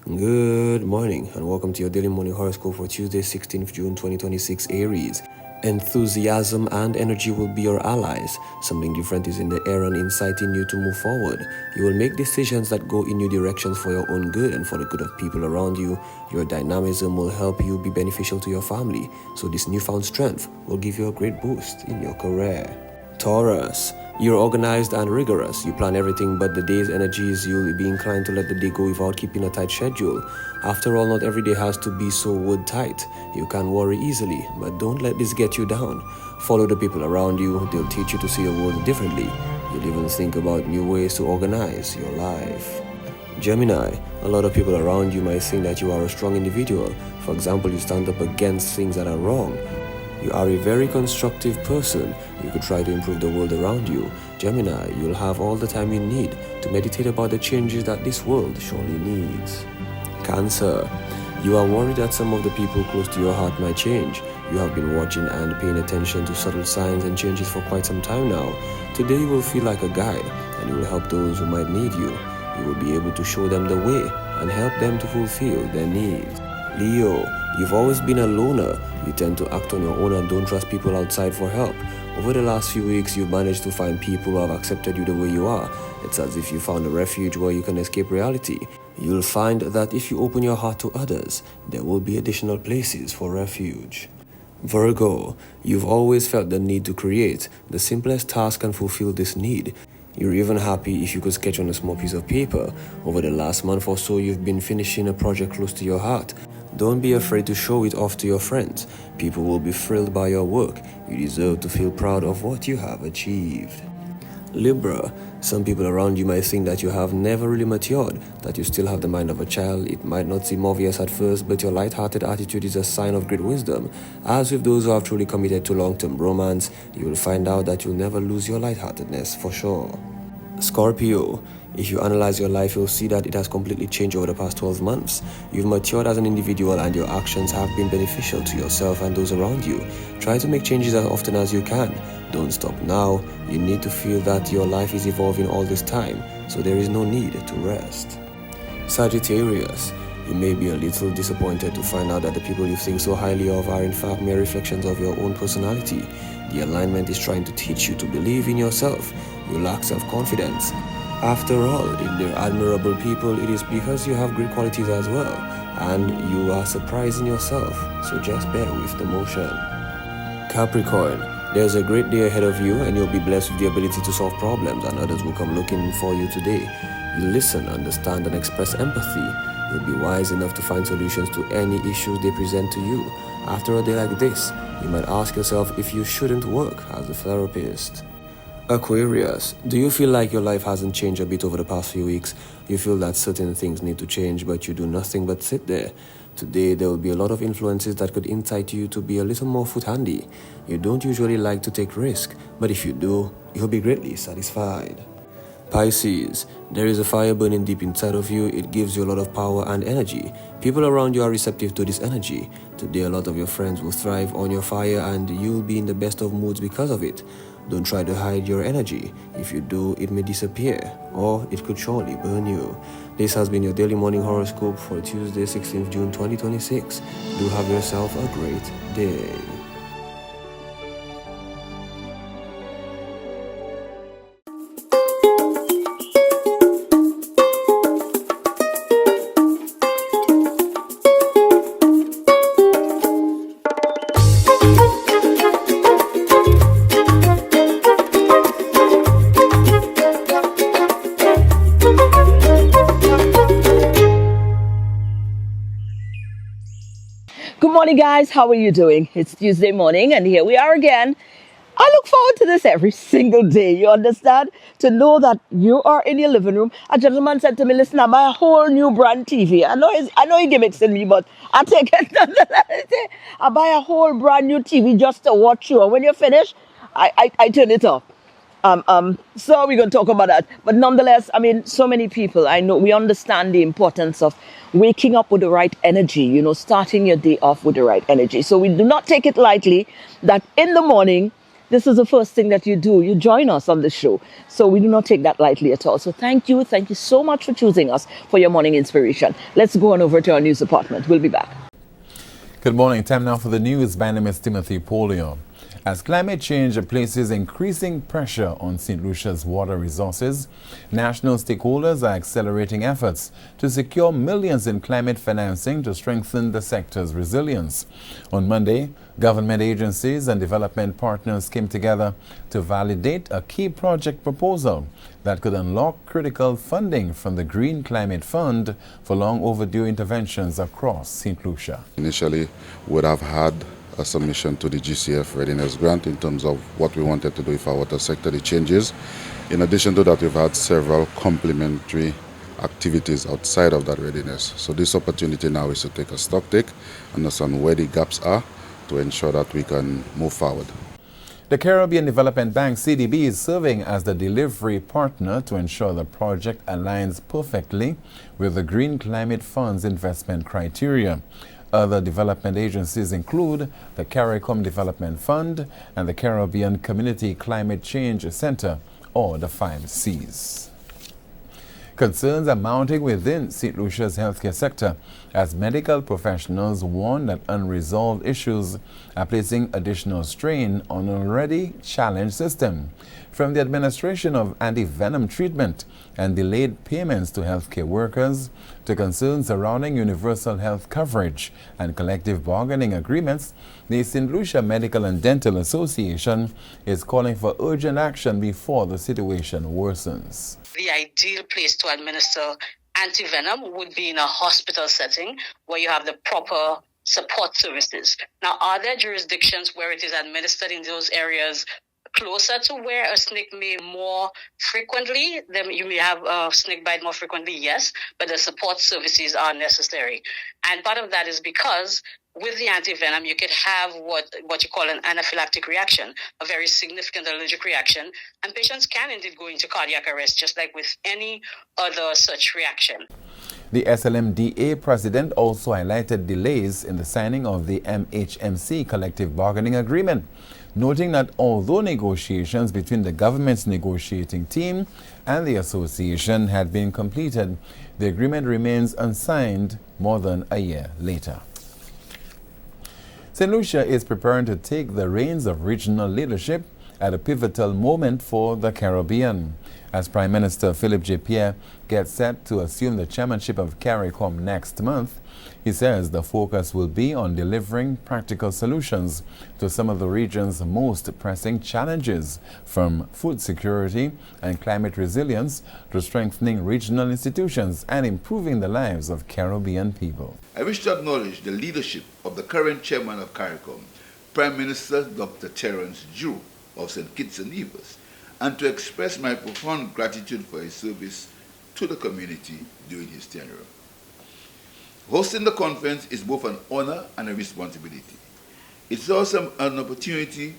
Good morning and welcome to your daily morning horoscope for Tuesday, 16th June 2026 Aries. Enthusiasm and energy will be your allies. Something different is in the air and inciting you to move forward. You will make decisions that go in new directions for your own good and for the good of people around you. Your dynamism will help you be beneficial to your family. So this newfound strength will give you a great boost in your career. Taurus, you're organized and rigorous. You plan everything but the day's energies. You'll be inclined to let the day go without keeping a tight schedule. After all, not every day has to be so wood tight. You can worry easily, but don't let this get you down. Follow the people around you. They'll teach you to see the world differently. You'll even think about new ways to organize your life. Gemini, a lot of people around you might think that you are a strong individual. For example, you stand up against things that are wrong. You are a very constructive person. You could try to improve the world around you. Gemini, you'll have all the time you need to meditate about the changes that this world surely needs. Cancer, you are worried that some of the people close to your heart might change. You have been watching and paying attention to subtle signs and changes for quite some time now. Today you will feel like a guide and you will help those who might need you. You will be able to show them the way and help them to fulfill their needs. Leo, you've always been a loner. You tend to act on your own and don't trust people outside for help. Over the last few weeks, you've managed to find people who have accepted you the way you are. It's as if you found a refuge where you can escape reality. You'll find that if you open your heart to others, there will be additional places for refuge. Virgo, you've always felt the need to create. The simplest task can fulfill this need. You're even happy if you could sketch on a small piece of paper. Over the last month or so, you've been finishing a project close to your heart. Don't be afraid to show it off to your friends. People will be thrilled by your work. You deserve to feel proud of what you have achieved. Libra, some people around you might think that you have never really matured, that you still have the mind of a child. It might not seem obvious at first, but your light-hearted attitude is a sign of great wisdom. As with those who have truly committed to long-term romance, you will find out that you'll never lose your light-heartedness for sure. Scorpio, if you analyze your life, you'll see that it has completely changed over the past 12 months. You've matured as an individual and your actions have been beneficial to yourself and those around you. Try to make changes as often as you can. Don't stop now. You need to feel that your life is evolving all this time, so there is no need to rest. Sagittarius, you may be a little disappointed to find out that the people you think so highly of are in fact mere reflections of your own personality. The alignment is trying to teach you to believe in yourself. You lack self-confidence. After all, if they're admirable people, it is because you have great qualities as well, and you are surprising yourself, so just bear with the motion. Capricorn, there's a great day ahead of you and you'll be blessed with the ability to solve problems, and others will come looking for you today. You listen, understand, and express empathy. You'll be wise enough to find solutions to any issues they present to you. After a day like this, you might ask yourself if you shouldn't work as a therapist. Aquarius, do you feel like your life hasn't changed a bit over the past few weeks? You feel that certain things need to change, but you do nothing but sit there. Today, there will be a lot of influences that could incite you to be a little more foot-handy. You don't usually like to take risks, but if you do, you'll be greatly satisfied. Pisces, there is a fire burning deep inside of you. It gives you a lot of power and energy. People around you are receptive to this energy. Today, a lot of your friends will thrive on your fire and you'll be in the best of moods because of it. Don't try to hide your energy. If you do, it may disappear, or it could surely burn you. This has been your daily morning horoscope for Tuesday, 16th June 2026. Do have yourself a great day. Good morning, guys. How are you doing? It's Tuesday morning and here we are again. I look forward to this every single day, you understand? To know that you are in your living room. A gentleman said to me, listen, I buy a whole new brand TV. I know he gimmicks me, but I take it. I buy a whole brand new TV just to watch you. And when you're finished, I turn it off. So we're going to talk about that. But nonetheless, I mean, so many people, I know we understand the importance of waking up with the right energy, starting your day off with the right energy. So we do not take it lightly that in the morning, this is the first thing that you do. You join us on the show. So we do not take that lightly at all. So thank you. Thank you so much for choosing us for your morning inspiration. Let's go on over to our news department. We'll be back. Good morning. Time now for the news. My name is Timothy Polio. As climate change places increasing pressure on St. Lucia's water resources, national stakeholders are accelerating efforts to secure millions in climate financing to strengthen the sector's resilience. On Monday, government agencies and development partners came together to validate a key project proposal that could unlock critical funding from the Green Climate Fund for long overdue interventions across St. Lucia. Initially, would have had a submission to the GCF readiness grant in terms of what we wanted to do with our water sector, the changes. In addition to that, we've had several complementary activities outside of that readiness. So this opportunity now is to take a stock take, understand where the gaps are to ensure that we can move forward. The Caribbean Development Bank, CDB, is serving as the delivery partner to ensure the project aligns perfectly with the Green Climate Fund's investment criteria. Other development agencies include the CARICOM Development Fund and the Caribbean Community Climate Change Center, or the 5 Cs. Concerns are mounting within St. Lucia's healthcare sector as medical professionals warn that unresolved issues are placing additional strain on an already challenged system. From the administration of anti-venom treatment and delayed payments to healthcare workers to concerns surrounding universal health coverage and collective bargaining agreements, the St. Lucia Medical and Dental Association is calling for urgent action before the situation worsens. The ideal place to administer antivenom would be in a hospital setting where you have the proper support services. Now, are there jurisdictions where it is administered in those areas closer to where a snake may more frequently? Then you may have a snake bite more frequently, yes, but the support services are necessary. And part of that is because with the antivenom, you could have what you call an anaphylactic reaction, a very significant allergic reaction, and patients can indeed go into cardiac arrest, just like with any other such reaction. The SLMDA president also highlighted delays in the signing of the MHMC collective bargaining agreement, noting that although negotiations between the government's negotiating team and the association had been completed, the agreement remains unsigned more than a year later. St. Lucia is preparing to take the reins of regional leadership at a pivotal moment for the Caribbean. As Prime Minister Philip J. Pierre gets set to assume the chairmanship of CARICOM next month, he says the focus will be on delivering practical solutions to some of the region's most pressing challenges, from food security and climate resilience to strengthening regional institutions and improving the lives of Caribbean people. I wish to acknowledge the leadership of the current chairman of CARICOM, Prime Minister Dr. Terence Drew of St. Kitts and Nevis, and to express my profound gratitude for his service to the community during his tenure. Hosting the conference is both an honor and a responsibility. It's also an opportunity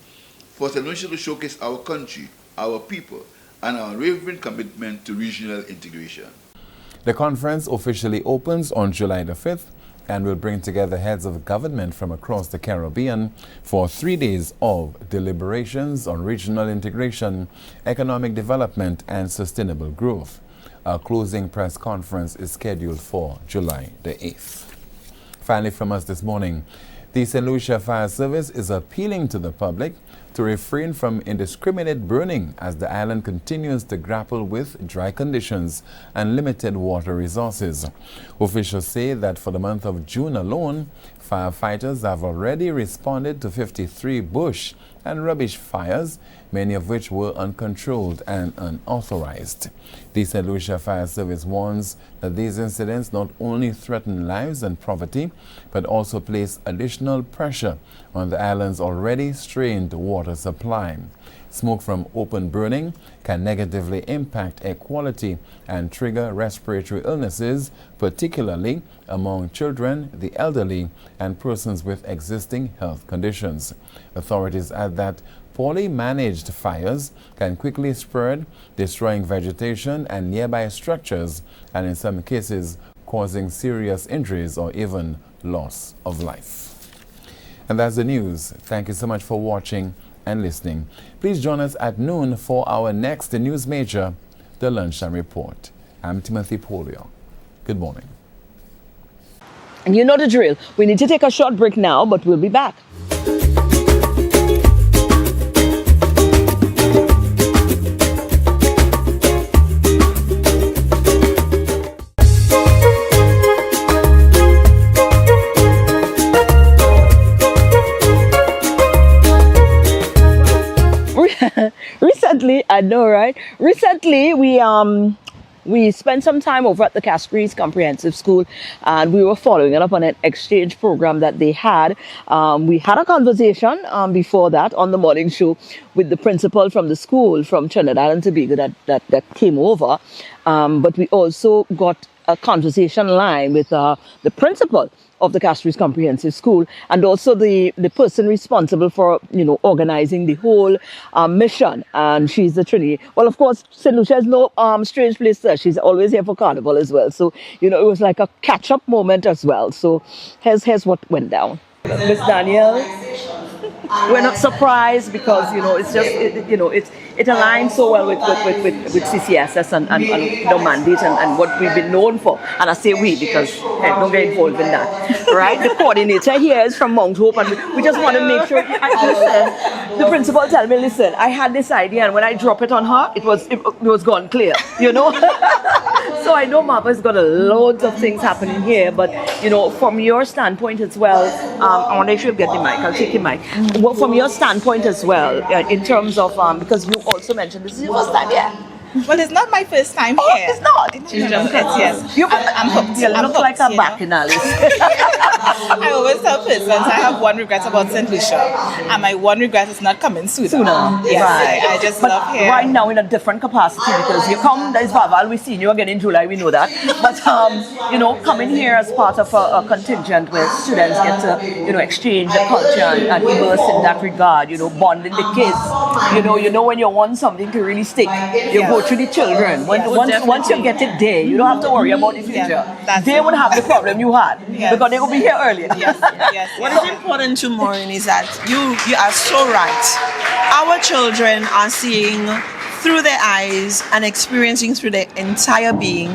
for St. Lucia to showcase our country, our people, and our unwavering commitment to regional integration. The conference officially opens on July the 5th and will bring together heads of government from across the Caribbean for 3 days of deliberations on regional integration, economic development, and sustainable growth. Our closing press conference is scheduled for July the 8th. Finally, from us this morning, the St. Lucia Fire Service is appealing to the public to refrain from indiscriminate burning as the island continues to grapple with dry conditions and limited water resources. Officials say that for the month of June alone, firefighters have already responded to 53 bush and rubbish fires, many of which were uncontrolled and unauthorized. The St. Lucia Fire Service warns that these incidents not only threaten lives and property, but also place additional pressure on the island's already strained water supply. Smoke from open burning can negatively impact air quality and trigger respiratory illnesses, particularly among children, the elderly, and persons with existing health conditions. Authorities add that poorly managed fires can quickly spread, destroying vegetation and nearby structures, and in some cases causing serious injuries or even loss of life. And that's the news. Thank you so much for watching. and listening. Please join us at noon for our next news major, the Lunchtime Report. I'm Timothy Polio. Good morning. And you know the drill. We need to take a short break now, but we'll be back. Recently, I know, right? Recently, we spent some time over at the Castries Comprehensive School, and we were following it up on an exchange program that they had. We had a conversation before that on the morning show with the principal from the school from Trinidad and Tobago that came over. But we also got a conversation line with the principal of the Castries Comprehensive School, and also the person responsible for, organizing the whole mission. And she's the Trinity. Well, of course, St. Lucia is no strange place there. She's always here for Carnival as well. So, it was like a catch-up moment as well. So here's what went down. Miss Danielle, we're not surprised because, it's just, it aligns so well with CCSS and the mandate and what we've been known for. And I say we because don't get involved in that, right? The coordinator here is from Mount Hope, and we just want to make sure. Listen, the principal tell me, listen, I had this idea, and when I drop it on her, it was gone clear, So I know Marva's got loads of things happening here, but from your standpoint as well, I want to make sure you get the mic. I'll take your mic. Well, from your standpoint as well, in terms of because you also mentioned this is your first time here. Well, it's not my first time here. It's not. Yes. I'm hooked. You look like a bacchanal. I always tell persons I have one regret about St. Lucia, and my one regret is not coming sooner. Yes, right. I just but love here. Right now in a different capacity because you come, there's Vaval, we see you again in July, we know that. But, coming here as part of a contingent where students get to, exchange the culture and immerse in that regard, bonding the kids. When you want something to really stick, you go to the children. Once you get it there, you don't have to worry about the future. They won't have the problem you had because they will be here earlier. Yes. What is important to Maureen is that you are so right. Our children are seeing through their eyes and experiencing through their entire being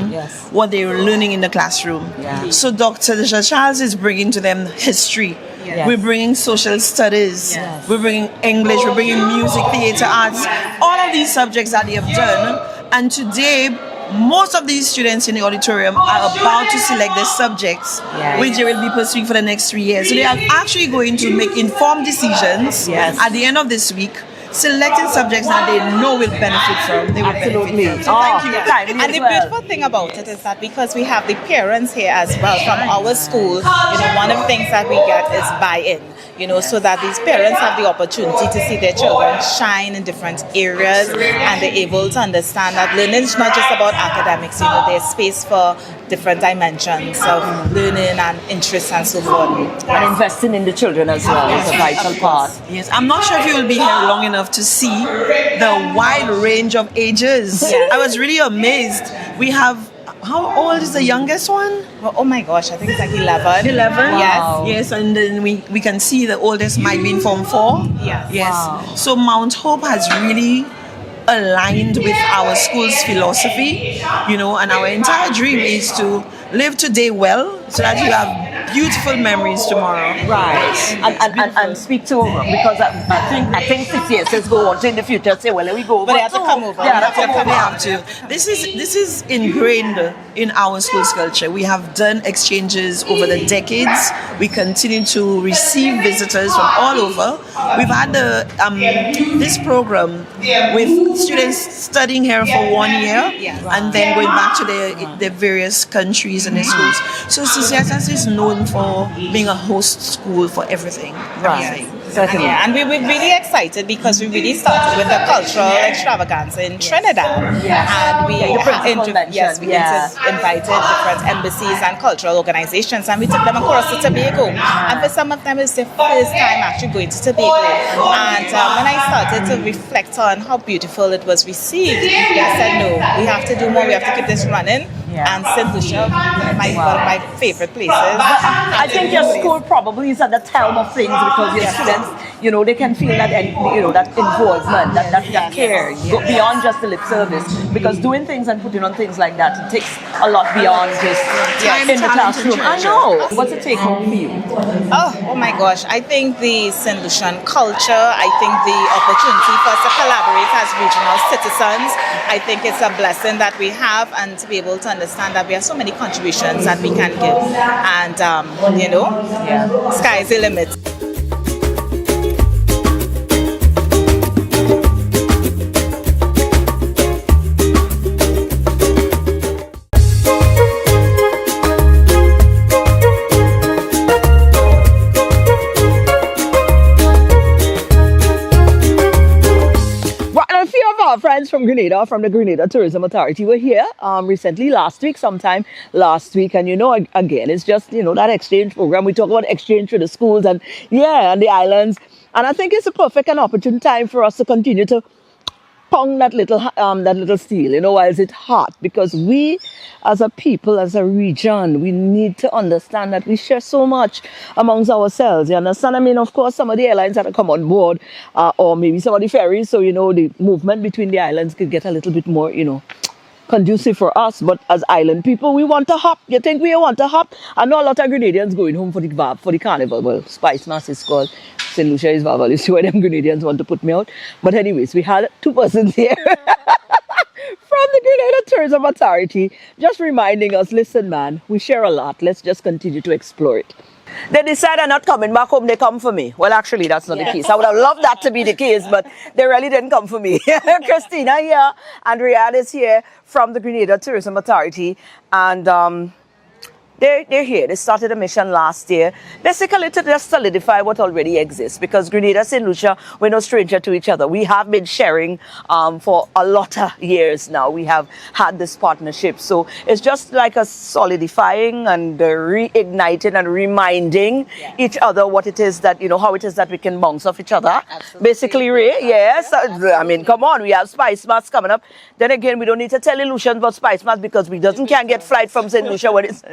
what they were learning in the classroom. Yeah. So Dr. Charles is bringing to them history. Yes. We're bringing social studies. Yes. We're bringing English. We're bringing music, theater, arts. All of these subjects that they have done. And today, most of these students in the auditorium are about to select their subjects, which they will be pursuing for the next 3 years. So they are actually going to make informed decisions at the end of this week, selecting subjects that they know will benefit from. They will benefit from. So thank you. And the beautiful thing about it is that because we have the parents here as well from our school, one of the things that we get is buy-in. So that these parents have the opportunity to see their children shine in different areas, and they're able to understand that learning is not just about academics. There's space for different dimensions of learning and interests and so forth. And investing in the children as well is a vital part. Yes, I'm not sure if you will be here long enough to see the wide range of ages. I was really amazed. We have. How old is the youngest one? Well, oh my gosh, I think it's like 11. 11? Wow. Yes, and then we can see the oldest might be in Form 4. Yes. Wow. So Mount Hope has really aligned with our school's philosophy, and our entire dream is to live today well so that you have beautiful memories tomorrow. Right. And speak to because I think CCSS go on to in the future say, well, let me go over. But they have to come over. Yeah, They have to. This is ingrained in our school's culture. We have done exchanges over the decades. We continue to receive visitors from all over. We've had this program with students studying here for 1 year and then going back to their various countries and their schools. So CCSS is known for being a host school for everything. Right. Certainly. And we were really excited because we really started with a cultural extravaganza in Trinidad. And we invited different embassies and cultural organizations, and we took them across to Tobago. And for some of them, it's their first time actually going to Tobago. And when I started to reflect on how beautiful it was received, I said, no, we have to do more. We have to keep this running. And St. Lucia, one of my favorite places. I think your school probably is at the helm of things because your students, you know, they can feel that, you know, that involvement, that care, go beyond just the lip service. Because doing things and putting on things like that, it takes a lot beyond just in the classroom. I know. What's the take home for you? Oh my gosh. I think the St. Lucian culture, I think the opportunity for us to collaborate as regional citizens, I think it's a blessing that we have, and to be able to understand that we have so many contributions that we can give. And, you know, sky's the limit. Our friends from Grenada, from the Grenada Tourism Authority, were here recently, sometime last week, and you know, again, it's just, you know, that exchange program. We talk about exchange with the schools and and the islands, and I think it's a perfect and opportune time for us to continue to pound that little steel, you know, while it's hot, because we as a people, as a region, we need to understand that we share so much amongst ourselves, you understand? I mean, of course, some of the airlines that have come on board, or maybe some of the ferries, so, you know, the movement between the islands could get a little bit more, you know, conducive for us. But as island people, we want to hop. You think we want to hop? I know a lot of Grenadians going home for the carnival. Well, Spice Mass is called. St. Lucia is Vaval. You see why them Grenadians want to put me out. But anyways, we had two persons here from the Grenada Tourism Authority, just reminding us, listen, man, we share a lot. Let's just continue to explore it. They decide I'm not coming back home, they come for me. Well, actually, that's not the case. I would have loved that to be the case, but they really didn't come for me. Christina here, and Riyadh is here from the Grenada Tourism Authority, and they're here. They started a mission last year, basically to just solidify what already exists, because Grenada, St. Lucia, we're no stranger to each other. We have been sharing for a lot of years now. We have had this partnership. So it's just like a solidifying and reigniting and reminding each other what it is that, you know, how it is that we can bounce off each other. Absolutely. Basically, Ray, yes. I mean, come on, we have Spice Mass coming up. Then again, we don't need to tell Lucians about Spice Mass, because we can't get flight from St. Lucia when it's...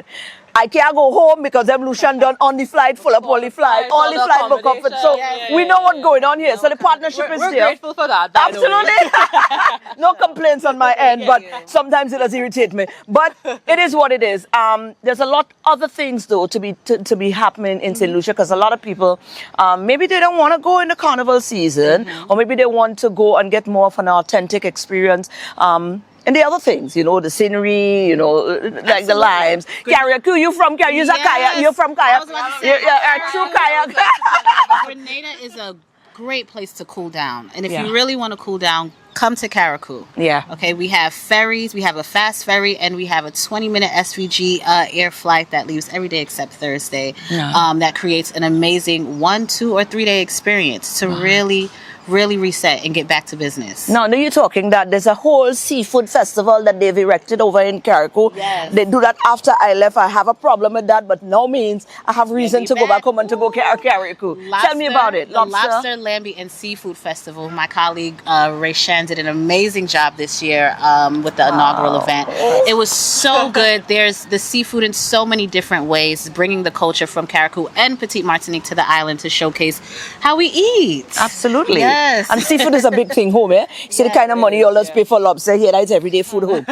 I can't go home because them Lucian done on the flight, full up all the flight book up. So we know what's going on here. So the partnership is there. We're grateful for that. Absolutely. No complaints on my end, but sometimes it does irritate me. But it is what it is. There's a lot other things though to be happening in St. Lucia, because a lot of people maybe they don't want to go in the carnival season, or maybe they want to go and get more of an authentic experience. And the other things, you know, the scenery, you know, like the limes. Karaku, you from Karaku? You're from Kaya. True Kaya. Grenada is a great place to cool down. And if you really want to cool down, come to Karaku. Yeah. Okay, we have ferries, we have a fast ferry, and we have a 20-minute SVG air flight that leaves every day except Thursday. Yeah. That creates an amazing 1, 2, or 3 day experience to really reset and get back to business. Now you're talking that there's a whole seafood festival that they've erected over in Karaku. Yes. They do that after I left. I have a problem with that, but no means I have reason to go back home and to go Karaku. Tell me about it. The Lobster, Lambie, and Seafood Festival. My colleague Ray Shan did an amazing job this year with the inaugural event. It was so good. There's the seafood in so many different ways, bringing the culture from Karaku and Petite Martinique to the island to showcase how we eat. Absolutely. Yes. And seafood is a big thing home, eh? See the kind of money you all pay for lobster here, that's everyday food home.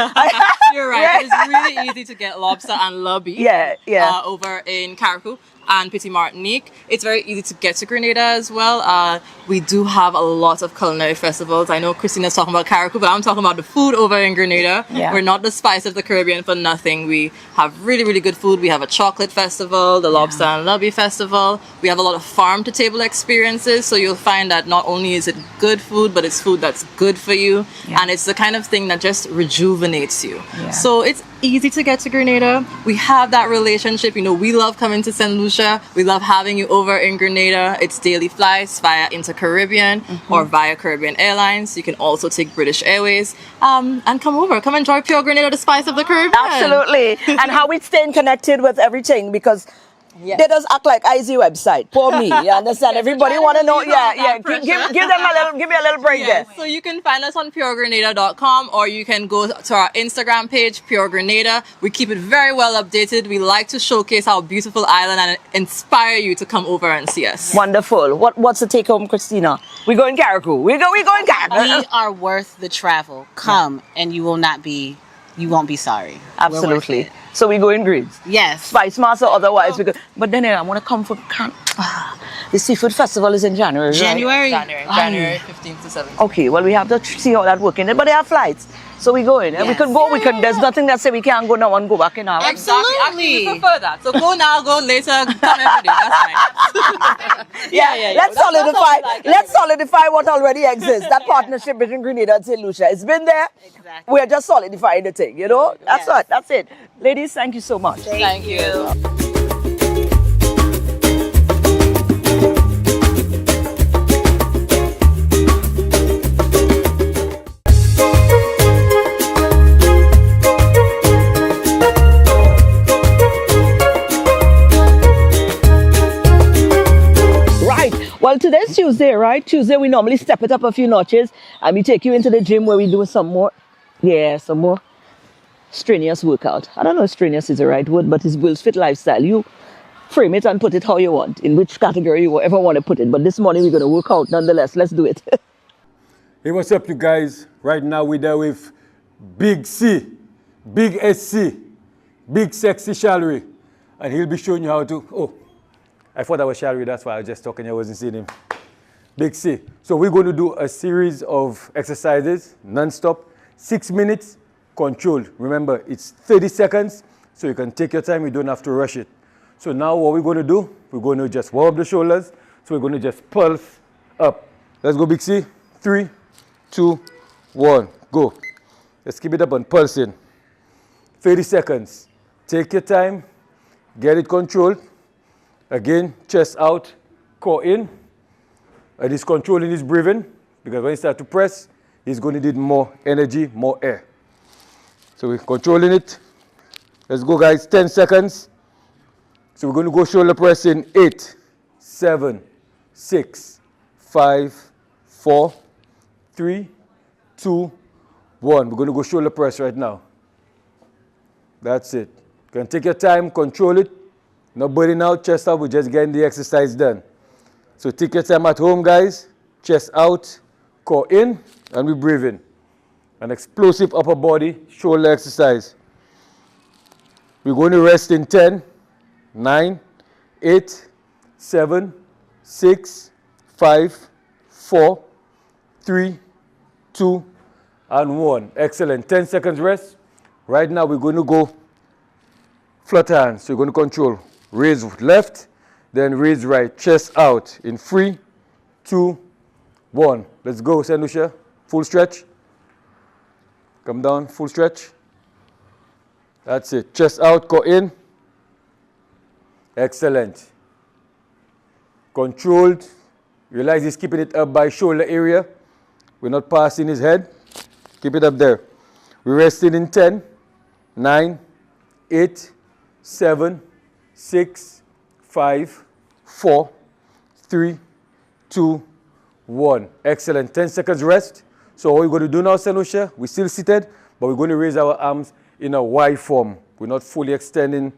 You're right. It's really easy to get lobster and lobby over in Karaku and Petite Martinique. It's very easy to get to Grenada as well. We do have a lot of culinary festivals. I know Christina's talking about Karaku, but I'm talking about the food over in Grenada. Yeah. We're not the spice of the Caribbean for nothing. We have really, really good food. We have a chocolate festival, the Lobster and Lobby Festival. We have a lot of farm-to-table experiences, so you'll find that not only is it good food, but it's food that's good for you, and it's the kind of thing that just rejuvenates you. Yeah. So it's easy to get to Grenada. We have that relationship. You know, we love coming to St. Lucia. We love having you over in Grenada. It's daily flights via Inter-Caribbean or via Caribbean Airlines. You can also take British Airways and come over. Come enjoy pure Grenada, the spice of the Caribbean. Absolutely. And how we staying connected with everything, because Yes. They just act like IZ website. Poor me, you understand? Everybody want to know. Yeah. Give me a little break there. So you can find us on puregrenada.com, or you can go to our Instagram page, Pure Grenada. We keep it very well updated. We like to showcase our beautiful island and inspire you to come over and see us. Wonderful. What's the take home, Christina? We go in Carriacou. We go in Carriacou. We are worth the travel. Come and you won't be sorry. Absolutely. So we go in grids. Yes. Spice Master, otherwise we go. But then I want to come for the seafood festival is in January. January. Right? January 15th to 17th. Okay, well we have to see how that working. But they have flights. So we go in. And we can go, there's nothing that say we can't go now and go back in our Absolutely. Actually, we prefer that. So go now, go later, come every day. That's fine. Yeah. Let's solidify what already exists. That partnership between Grenada and St. Lucia. It's been there. Exactly. We're just solidifying the thing, you know? That's right. That's it. Ladies, thank you so much. Thank you. Well, today's Tuesday, right? Tuesday, we normally step it up a few notches and we take you into the gym where we do some more strenuous workout. I don't know if strenuous is the right word, but it's BweelzFit lifestyle. You frame it and put it how you want, in which category you ever want to put it. But this morning, we're going to work out nonetheless. Let's do it. Hey, what's up, you guys? Right now, we're there with Big C, Big SC, Big Sexy Shalry. And he'll be showing you how to... Oh, I thought that was Shalry, that's why I was just talking, I wasn't seeing him. Big C. So we're going to do a series of exercises, non-stop, 6 minutes, controlled. Remember, it's 30 seconds, so you can take your time, you don't have to rush it. So now what we're going to do, we're going to just warm up the shoulders, so we're going to just pulse up. Let's go, Big C. 3, 2, 1, go. Let's keep it up and pulsing. 30 seconds. Take your time, get it controlled. Again, chest out, core in. And he's controlling his breathing, because when he starts to press, he's going to need more energy, more air. So we're controlling it. Let's go, guys, 10 seconds. So we're going to go shoulder press in 8, 7, 6, 5, 4, 3, 2, 1. We're going to go shoulder press right now. That's it. You can take your time, control it. No burning out, chest out, we're just getting the exercise done. So take your time at home, guys. Chest out, core in, and we breathe in. An explosive upper body shoulder exercise. We're going to rest in 10, 9, 8, 7, 6, 5, 4, 3, 2, and 1. Excellent. 10 seconds rest. Right now, we're going to go flat hands. So you're going to control. Raise left, then raise right. Chest out in 3, 2, 1. Let's go, St. Lucia. Full stretch. Come down, full stretch. That's it. Chest out, core in. Excellent. Controlled. Realize he's keeping it up by shoulder area. We're not passing his head. Keep it up there. We're resting in 10, 9, 8, 7, 6, 5, 4, 3, 2, 1. Excellent. 10 seconds rest. So what we're going to do now, St. Lucia, we're still seated, but we're going to raise our arms in a Y form. We're not fully extending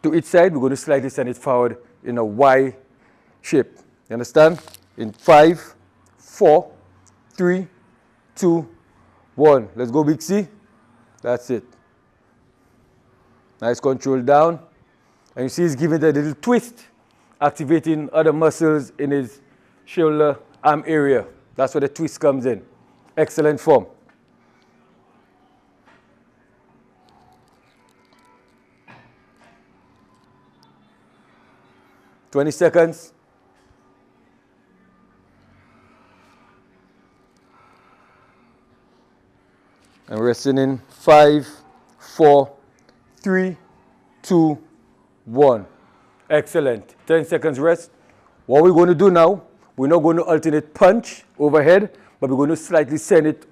to each side. We're going to slightly send it forward in a Y shape. You understand? In 5, 4, 3, 2, 1. Let's go, Big C. That's it. Nice control down. And you see he's giving it a little twist, activating other muscles in his shoulder arm area. That's where the twist comes in. Excellent form. "20 seconds. And resting in 5, 4, 3, 2, 1. Excellent. 10 seconds rest. What we're going to do now, we're not going to alternate punch overhead, but we're going to slightly send it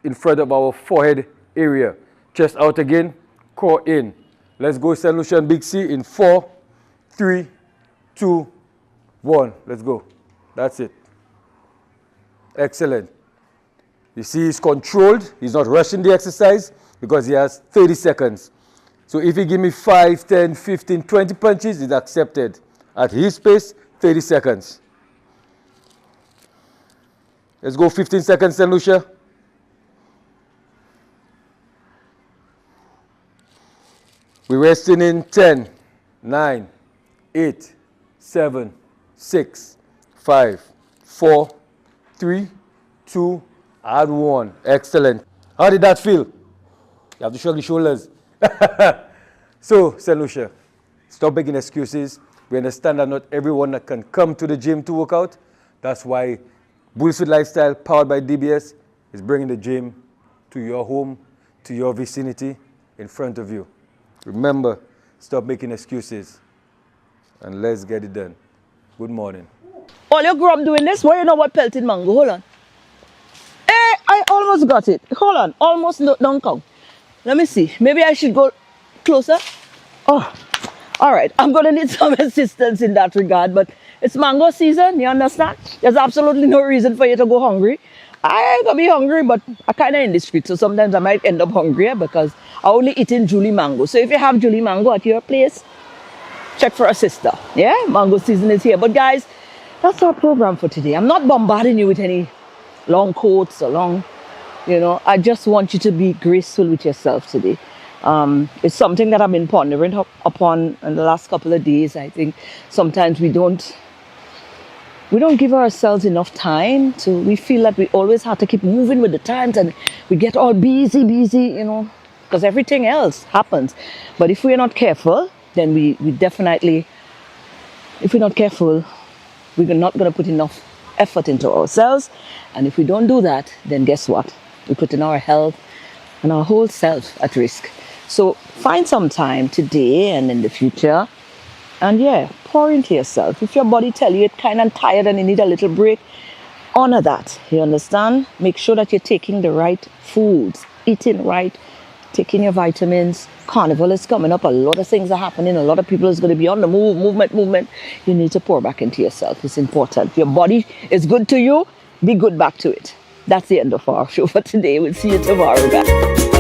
in front of our forehead area. Chest out again, core in. Let's go, St. Lucia and Big C in 4, 3, 2, 1. Let's go. That's it. Excellent. You see, he's controlled. He's not rushing the exercise because he has 30 seconds. So if he give me 5, 10, 15, 20 punches, it's accepted. At his pace, 30 seconds. Let's go 15 seconds, St. Lucia. We're resting in 10, 9, 8, 7, 6, 5, 4, 3, 2, and 1. Excellent. How did that feel? You have to shrug your shoulders. So, St. Lucia, stop making excuses. We understand that not everyone that can come to the gym to work out. That's why BweelzFit Lifestyle, powered by DBS, is bringing the gym to your home, to your vicinity, in front of you. Remember, stop making excuses and let's get it done. Good morning. All your grum doing this? Well, you know what pelted mango? Hold on. Hey, I almost got it. Hold on. Almost don't count. Let me see. Maybe I should go closer. Oh, all right. I'm going to need some assistance in that regard, but it's mango season. You understand? There's absolutely no reason for you to go hungry. I ain't gonna be hungry, but I kind of indiscreet, so sometimes I might end up hungrier because I only eating Julie mango. So if you have Julie mango at your place, check for a sister. Yeah, mango season is here. But guys, that's our program for today. I'm not bombarding you with any long quotes or long, I just want you to be graceful with yourself today. It's something that I've been pondering upon in the last couple of days. I think sometimes we don't give ourselves enough time we feel that we always have to keep moving with the times and we get all busy, because everything else happens. But if we're not careful, then we definitely, if we're not careful, we're not going to put enough effort into ourselves. And if we don't do that, then guess what? We're putting our health and our whole self at risk. So find some time today and in the future and pour into yourself. If your body tell you it's kind of tired and you need a little break, honor that. You understand? Make sure that you're taking the right foods, eating right, taking your vitamins. Carnival is coming up. A lot of things are happening. A lot of people is going to be on the move, movement. You need to pour back into yourself. It's important. Your body is good to you. Be good back to it. That's the end of our show for today. We'll see you tomorrow, guys.